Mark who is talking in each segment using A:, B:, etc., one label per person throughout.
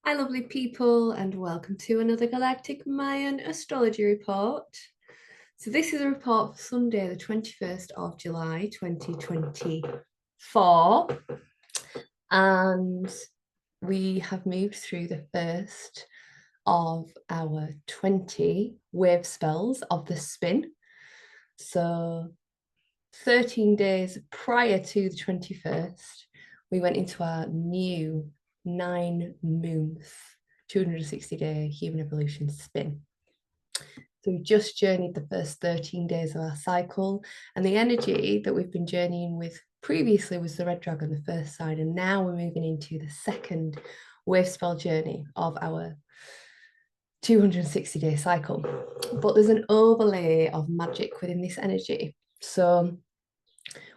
A: Hi, lovely people, and welcome to another Galactic Mayan astrology report. So, this is a report for Sunday, the 21st of July, 2024. And we have moved through the first of our 20 wave spells of the spin. So, 13 days prior to the 21st, we went into our new 9-month 260-day human evolution spin. So we just journeyed the first 13 days of our cycle, and the energy that we've been journeying with previously was the red dragon, the first sign, and now we're moving into the second wave spell journey of our 260-day cycle. But there's an overlay of magic within this energy. So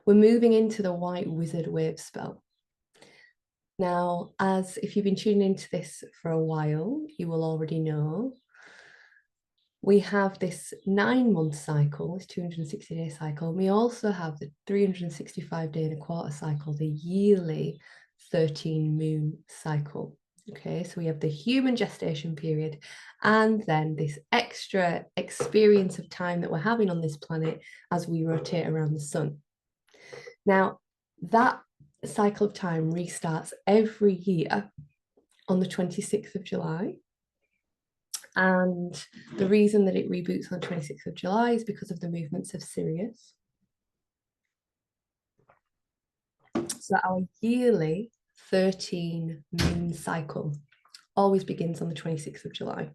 A: we're moving into the white wizard wave spell. Now, as if you've been tuning into this for a while, you will already know we have this 9-month cycle, this 260-day cycle. And we also have the 365-day and a quarter cycle, the yearly 13-moon cycle. Okay, so we have the human gestation period and then this extra experience of time that we're having on this planet as we rotate around the sun. Now, that cycle of time restarts every year on the 26th of July. And the reason that it reboots on the 26th of July is because of the movements of Sirius. So our yearly 13-moon cycle always begins on the 26th of July.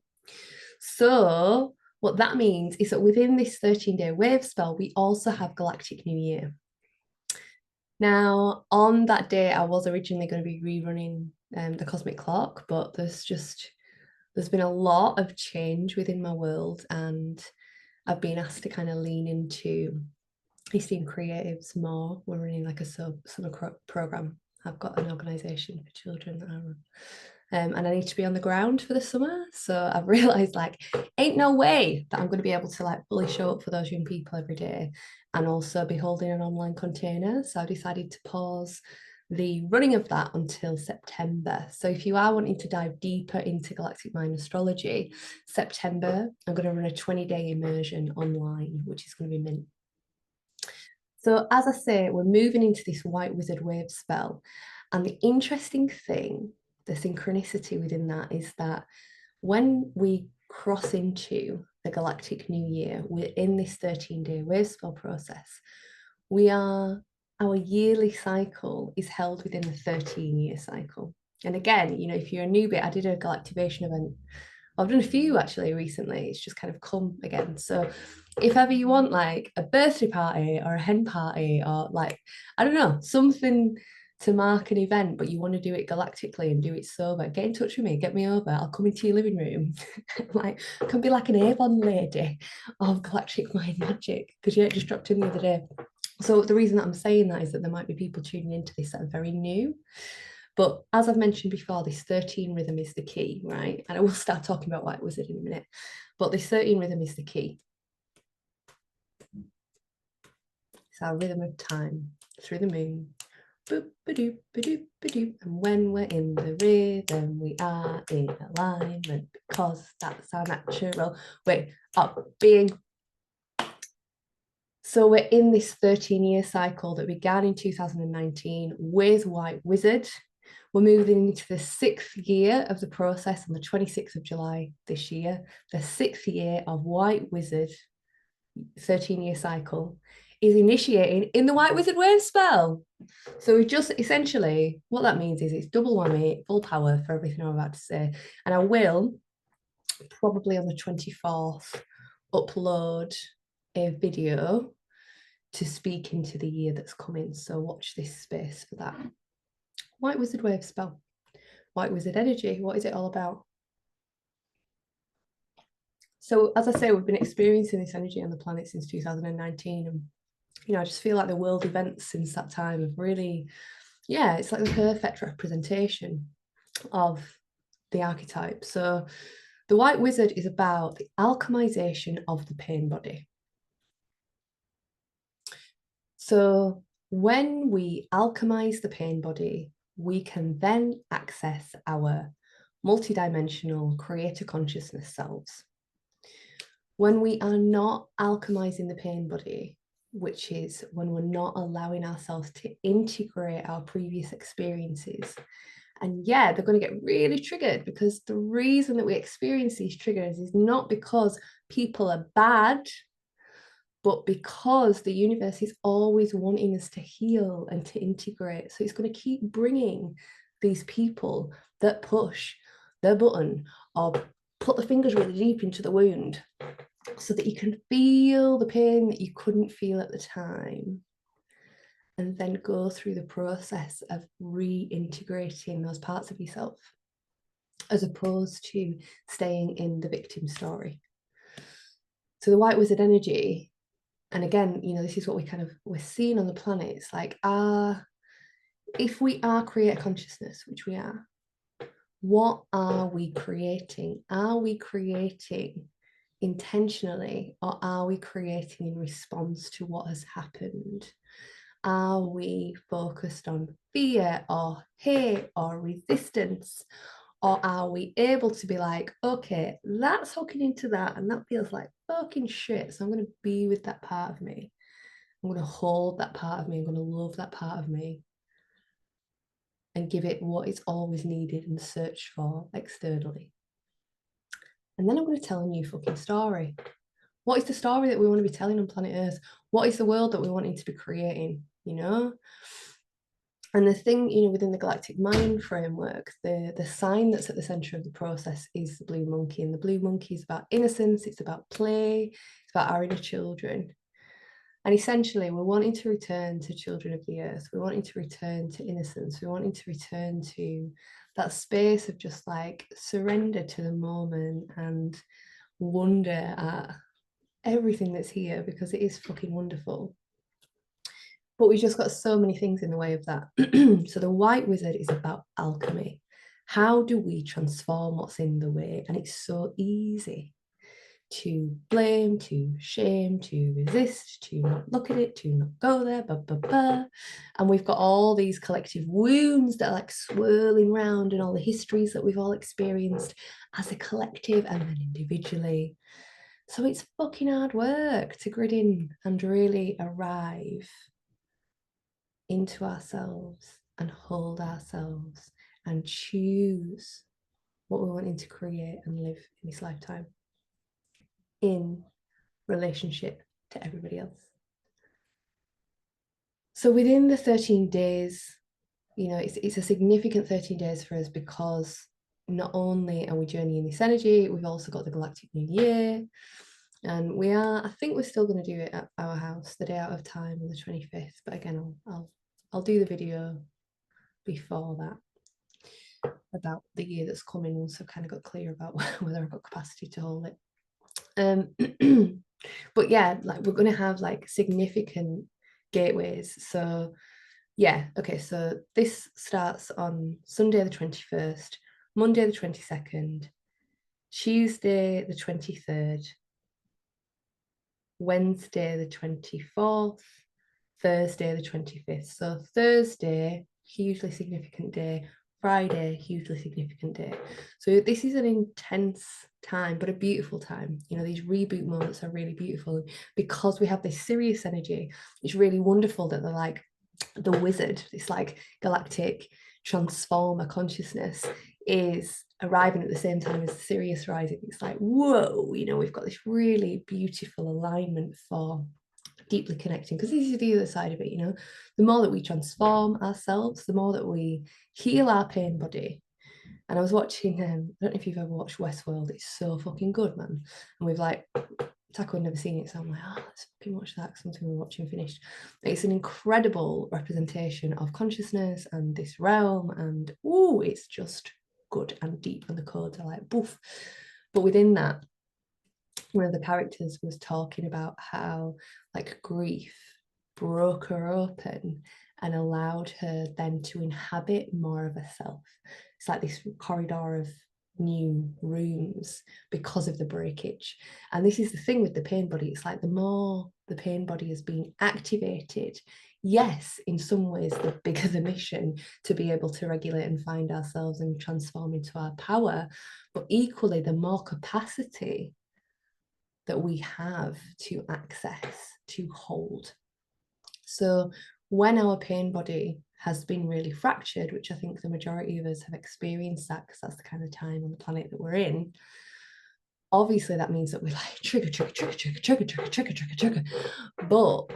A: So what that means is that within this 13-day wave spell, we also have Galactic New Year. Now, on that day, I was originally going to be rerunning the Cosmic Clock, but there's been a lot of change within my world, and I've been asked to kind of lean into esteemed creatives more. We're running like a summer program. I've got an organisation for children that I run. And I need to be on the ground for the summer. So I've realised like, ain't no way that I'm going to be able to like fully show up for those young people every day and also be holding an online container. So I decided to pause the running of that until September. So if you are wanting to dive deeper into Galactic Mayan astrology, September, I'm going to run a 20-day immersion online, which is going to be mint. So as I say, we're moving into this white wizard wave spell. And the interesting thing, the synchronicity within that is that when we cross into the Galactic New Year, we're in this 13-day wave spell process. Our yearly cycle is held within the 13-year cycle. And again, you know, if you're a newbie, I did a galactivation event. I've done a few actually recently. It's just kind of come again. So if ever you want like a birthday party or a hen party or like, I don't know, something to mark an event, but you want to do it galactically and do it sober, get in touch with me, get me over. I'll come into your living room. Like, I can be like an Avon lady of Galactic Mind Magic, because it just dropped in the other day. So the reason that I'm saying that is that there might be people tuning into this that are very new. But as I've mentioned before, this 13 rhythm is the key, right? And I will start talking about White Wizard in a minute. But this 13 rhythm is the key. It's our rhythm of time through the moon. Boop, ba-doop, ba-doop, ba-doop. And when we're in the rhythm, we are in alignment because that's our natural way of being. So we're in this 13-year cycle that began in 2019 with White Wizard. We're moving into the 6th year of the process on the 26th of July this year, the 6th year of White Wizard 13-year cycle is initiating in the White Wizard wave spell. So we just essentially, what that means is it's double whammy, full power for everything I'm about to say. And I will probably on the 24th upload a video to speak into the year that's coming. So watch this space for that. White Wizard wave spell. White Wizard energy. What is it all about? So as I say, we've been experiencing this energy on the planet since 2019. And, you know, I just feel like the world events since that time have really, yeah, it's like the perfect representation of the archetype. So the White Wizard is about the alchemization of the pain body. So when we alchemize the pain body, we can then access our multidimensional creator consciousness selves. When we are not alchemizing the pain body, which is when we're not allowing ourselves to integrate our previous experiences. And yeah, they're going to get really triggered, because the reason that we experience these triggers is not because people are bad, but because the universe is always wanting us to heal and to integrate. So it's going to keep bringing these people that push their button or put the fingers really deep into the wound so that you can feel the pain that you couldn't feel at the time, and then go through the process of reintegrating those parts of yourself, as opposed to staying in the victim story. So the white wizard energy, and again, you know, this is what we're seeing on the planet. It's like, if we are creator consciousness, which we are, what are we creating? Are we creating intentionally, or are we creating in response to what has happened? Are we focused on fear or hate or resistance? Or are we able to be like, okay, that's hooking into that and that feels like fucking shit. So I'm going to be with that part of me. I'm going to hold that part of me. I'm going to love that part of me and give it what it's always needed and searched for externally. And then I'm going to tell a new fucking story. What is the story that we want to be telling on planet Earth? What is the world that we're wanting to be creating, you know? And the thing, you know, within the galactic mind framework, the sign that's at the center of the process is the blue monkey. And the blue monkey is about innocence, it's about play, it's about our inner children. And essentially, we're wanting to return to children of the earth. We're wanting to return to innocence. We're wanting to return to that space of just like surrender to the moment and wonder at everything that's here, because it is fucking wonderful. But we've just got so many things in the way of that. So the white wizard is about alchemy. How do we transform what's in the way? And it's so easy to blame, to shame, to resist, to not look at it, to not go there, blah, blah, blah. And we've got all these collective wounds that are like swirling around, and all the histories that we've all experienced as a collective and then individually. So it's fucking hard work to grid in and really arrive into ourselves and hold ourselves and choose what we're wanting to create and live in this lifetime in relationship to everybody else. So within the 13 days, you know, it's a significant 13 days for us, because not only are we journeying this energy, we've also got the galactic new year. And I think we're still going to do it at our house the day out of time on the 25th. But again, I'll do the video before that about the year that's coming, once I've kind of got clear about whether I've got capacity to hold it. But yeah, like we're going to have like significant gateways. So yeah, okay, so this starts on Sunday the 21st, Monday the 22nd, Tuesday the 23rd, Wednesday the 24th, Thursday the 25th. So Thursday, hugely significant day. Friday, hugely significant day. So this is an intense time, but a beautiful time. You know, these reboot moments are really beautiful, because we have this serious energy. It's really wonderful that they're like the wizard, this like galactic transformer consciousness is arriving at the same time as the Sirius rising. It's like, whoa, you know, we've got this really beautiful alignment for deeply connecting, because this is the other side of it, you know, the more that we transform ourselves, the more that we heal our pain body. And I was watching, I don't know if you've ever watched Westworld, it's so fucking good, man. And we've like, Taco had never seen it, so I'm like, oh, let's fucking watch that, something we're watching finished. It's an incredible representation of consciousness and this realm, and ooh, it's just good and deep, and the codes are like boof. But within that, one of the characters was talking about how like grief broke her open and allowed her then to inhabit more of herself. It's like this corridor of new rooms because of the breakage. And this is the thing with the pain body, it's like the more the pain body has been activated yes, in some ways, the bigger the mission to be able to regulate and find ourselves and transform into our power, but equally, the more capacity that we have to access, to hold. So when our pain body has been really fractured, which I think the majority of us have experienced that because that's the kind of time on the planet that we're in, obviously that means that we like trigger. But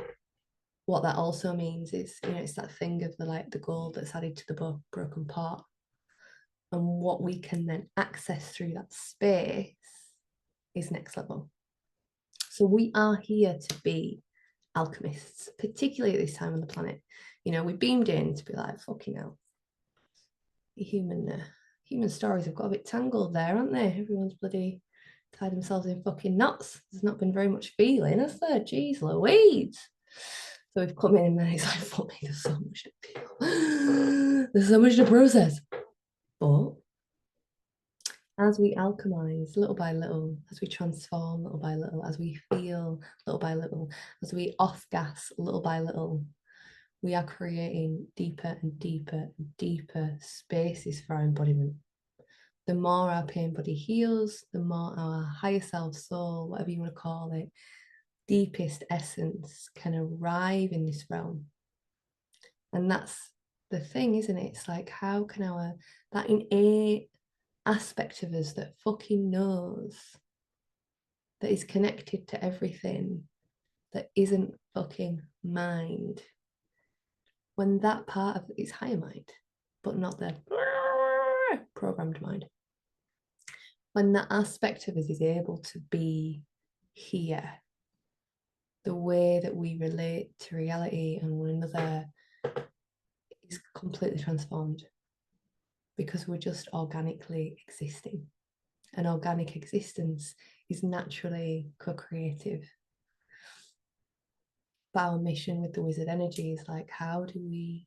A: what that also means is, it's that thing of the gold that's added to the broken pot. And what we can then access through that space is next level. So we are here to be alchemists, particularly at this time on the planet. We beamed in to be like, fucking hell. Human stories have got a bit tangled there, haven't they? Everyone's bloody tied themselves in fucking knots. There's not been very much feeling, has there? Jeez Louise. So we've come in and it's like, fuck me, there's so much to feel. There's so much to process. But as we alchemize little by little, as we transform little by little, as we feel little by little, as we off gas little by little, we are creating deeper and deeper and deeper spaces for our embodiment. The more our pain body heals, the more our higher self, soul, whatever you want to call it, deepest essence can arrive in this realm. And that's the thing, isn't it? It's like, how can that innate aspect of us that fucking knows, that is connected to everything, that isn't fucking mind, when that part of it is higher mind, but not the programmed mind, when that aspect of us is able to be here, the way that we relate to reality and one another is completely transformed, because we're just organically existing. And organic existence is naturally co-creative. But our mission with the wizard energy is like, how do we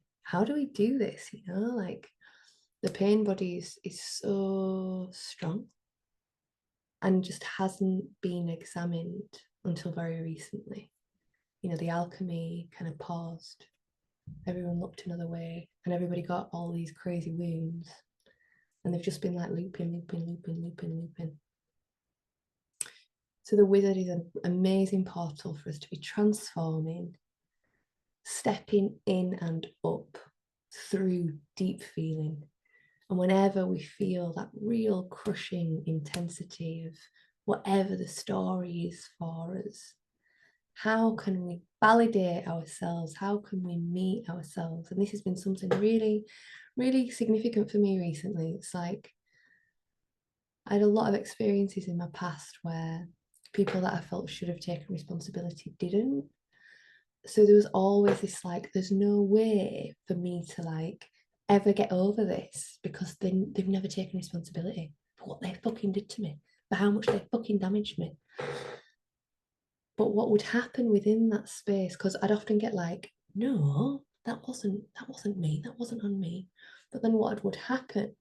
A: do this? Like the pain body is so strong and just hasn't been examined until very recently. The alchemy kind of paused. Everyone looked another way and everybody got all these crazy wounds. And they've just been like looping. So the wizard is an amazing portal for us to be transforming, stepping in and up through deep feeling. And whenever we feel that real crushing intensity of whatever the story is for us, how can we validate ourselves? How can we meet ourselves? And this has been something really, really significant for me recently. It's like I had a lot of experiences in my past where people that I felt should have taken responsibility didn't. So there was always this like, there's no way for me to like ever get over this because they've never taken responsibility for what they fucking did to me, for how much they fucking damaged me. But what would happen within that space, because I'd often get like, no, that wasn't me, that wasn't on me. But then what would happen,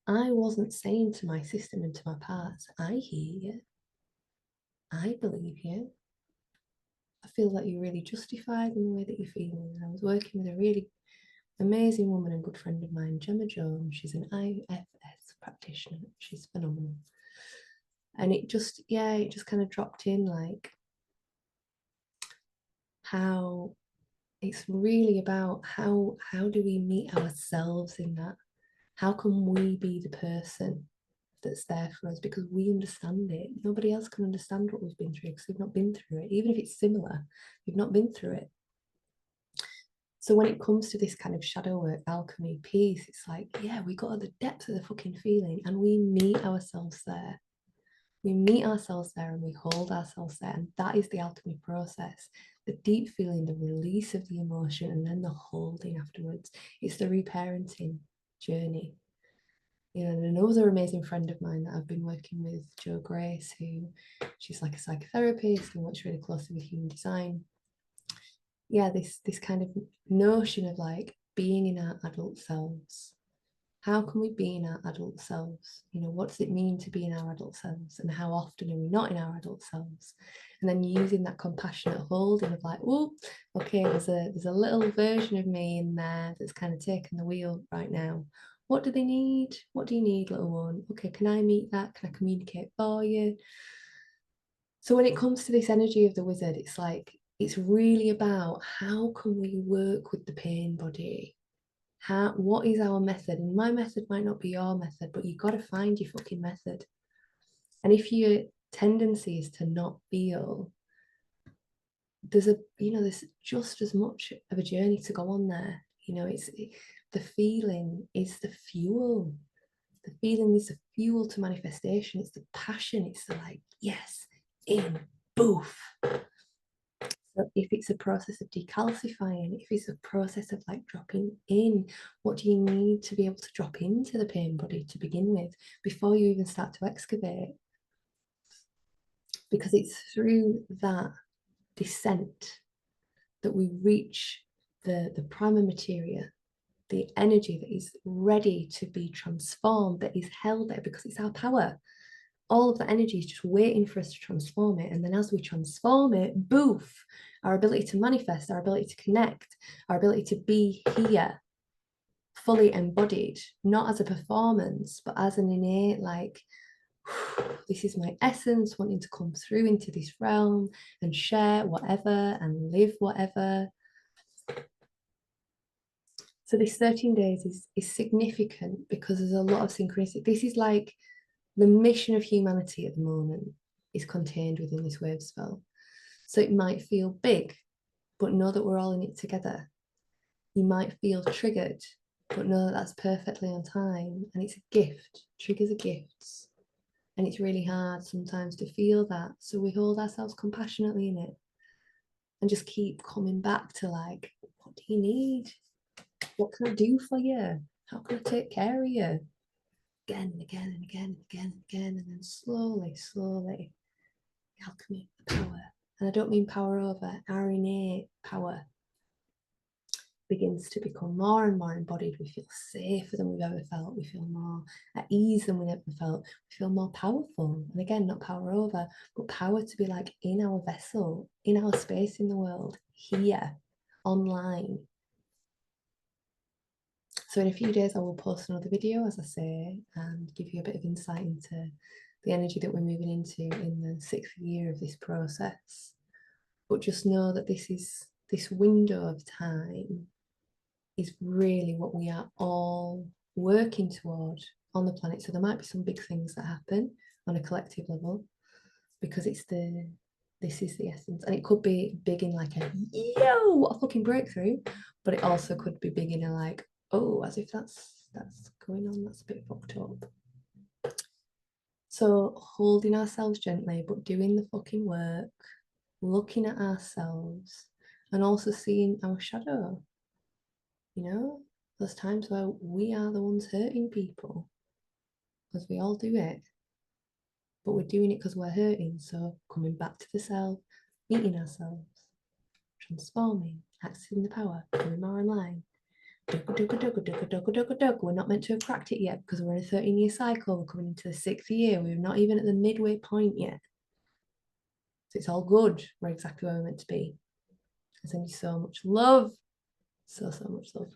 A: I wasn't saying to my system and to my parts, I hear you, I believe you, I feel that you're really justified in the way that you're feeling. And I was working with a really amazing woman and good friend of mine, Gemma Jones. She's an IFS practitioner. She's phenomenal. And it just kind of dropped in like how it's really about how do we meet ourselves in that? How can we be the person that's there for us, because we understand it. Nobody else can understand what we've been through because we've not been through it. Even if it's similar, we've not been through it. So when it comes to this kind of shadow work, alchemy piece, it's like, yeah, we got at the depth of the fucking feeling and we meet ourselves there. We meet ourselves there and we hold ourselves there. And that is the alchemy process. The deep feeling, the release of the emotion, and then the holding afterwards. It's the reparenting journey. And another amazing friend of mine that I've been working with, Jo Grace, who she's like a psychotherapist and works really closely with human design. Yeah, this kind of notion of like being in our adult selves, how can we be in our adult selves? You know, what does it mean to be in our adult selves, and how often are we not in our adult selves? And then using that compassionate holding of like, oh, okay, there's a little version of me in there that's kind of taking the wheel right now. What do they need? What do you need, little one? Okay, can I meet that? Can I communicate for you? So when it comes to this energy of the wizard, it's like, it's really about how can we work with the pain body? What is our method? And my method might not be your method, but you've got to find your fucking method. And if your tendency is to not feel, there's just as much of a journey to go on there. The feeling is the fuel. The feeling is the fuel to manifestation. It's the passion. It's the like, yes, in, boof. So if it's a process of decalcifying, if it's a process of like dropping in, what do you need to be able to drop into the pain body to begin with before you even start to excavate? Because it's through that descent that we reach the primer materia, the energy that is ready to be transformed, that is held there because it's our power. All of that energy is just waiting for us to transform it. And then as we transform it, boof, our ability to manifest, our ability to connect, our ability to be here, fully embodied, not as a performance, but as an innate, like, this is my essence, wanting to come through into this realm and share whatever and live whatever. So this 13 days is significant because there's a lot of synchronicity. This is like the mission of humanity at the moment is contained within this wave spell. So it might feel big, but know that we're all in it together. You might feel triggered, but know that that's perfectly on time. And it's a gift. Triggers are gifts. And it's really hard sometimes to feel that. So we hold ourselves compassionately in it and just keep coming back to like, what do you need? What can I do for you? How can I take care of you? Again and again and again and again and again. And then slowly, slowly, alchemy, the power. And I don't mean power over, our innate power begins to become more and more embodied. We feel safer than we've ever felt. We feel more at ease than we've ever felt. We feel more powerful. And again, not power over, but power to be like in our vessel, in our space in the world, here, online. So in a few days, I will post another video, as I say, and give you a bit of insight into the energy that we're moving into in the 6th year of this process. But just know that this window of time is really what we are all working toward on the planet. So there might be some big things that happen on a collective level because this is the essence. And it could be big in like a, yo, what a fucking breakthrough. But it also could be big in a like, oh, as if that's going on, that's a bit fucked up. So holding ourselves gently, but doing the fucking work, looking at ourselves, and also seeing our shadow. Those times where we are the ones hurting people, because we all do it, but we're doing it because we're hurting. So coming back to the self, meeting ourselves, transforming, accessing the power, coming more online. We're not meant to have cracked it yet because we're in a 13-year cycle. We're coming into the 6th year. We're not even at the midway point yet. So it's all good. We're exactly where we're meant to be. I send you so much love. So much love.